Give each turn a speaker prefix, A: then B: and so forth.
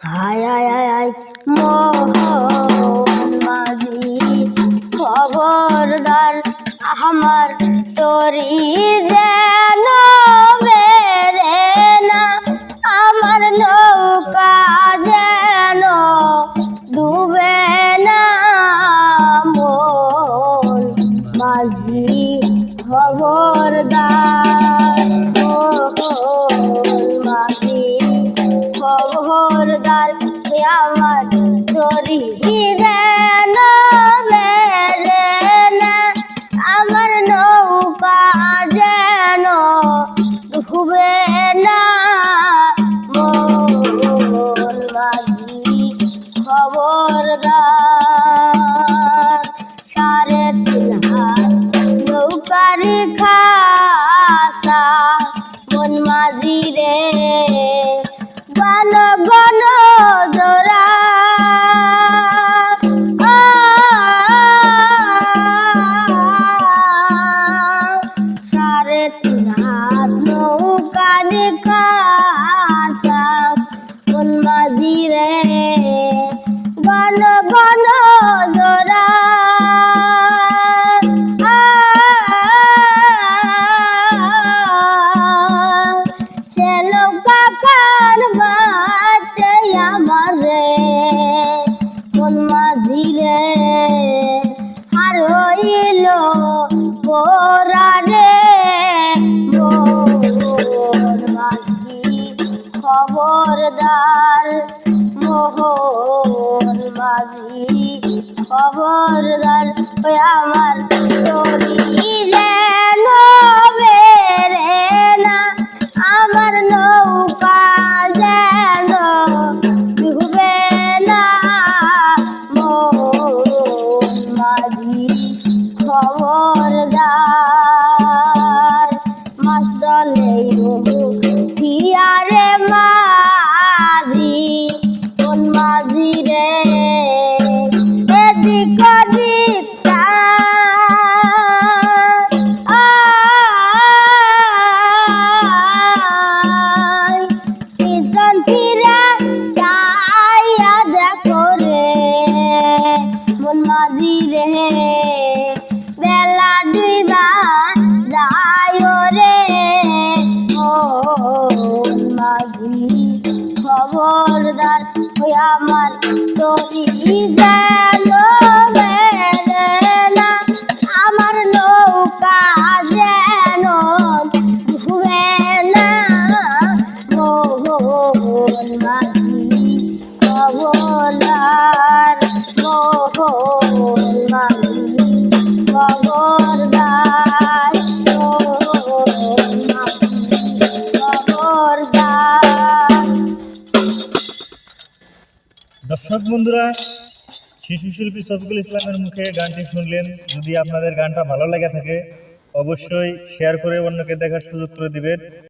A: হায় হায় হায় হায় মোহন মাঝি খবরদার আমার তোরি যেন মেরে না, আমার নৌকা যেন ডুবে না। মোহন মাঝি খবরদার, মোহন মাঝি খবরদার আমার তোরি যেন মেরে না, আমার নৌকা যেন ডুবে না। মোহন মাঝি খবরদার, 3.5 হাত নৌকার খাসা মন মাঝি রে গণ গণ জোড়া। 3.5 হাত নৌকার খাসা মন মাঝি রে গণ গণ জোড়া। সে নৌকা কার বাতে আমার রে মন মাঝি রে আর হইল গোরা রে। মোহন মাঝি খবরদার, মোহন মাঝি খবরদার আমার তোরি যেন মেরে না, আমার নৌকা যেন ডুবে না। মোহন মাঝি খবরদার, মাসলে হিয়ারে মাঝি মন মাঝি রে এদিক ওদিক পিছন ফিরে চাইয়া দেখো রে মন মাঝি রে বেলা ডুইবা যায় রে। মোহন মাঝি খবরদার আমার তোরি যেন মেরে না, আমার নৌকা যেন ডুবে না। মোহন মাঝি খবরদার, মোহন মাঝি খবরদার, মোহন মাঝি খবরদার।
B: দর্শক বন্ধুরা, শিশু শিল্পী শফিকুল ইসলামের মুখে গানটি শুনলেন। যদি আপনাদের গানটা ভালো লেগে থাকে অবশ্যই শেয়ার করে অন্যকে দেখার সুযোগ করে দিবেন।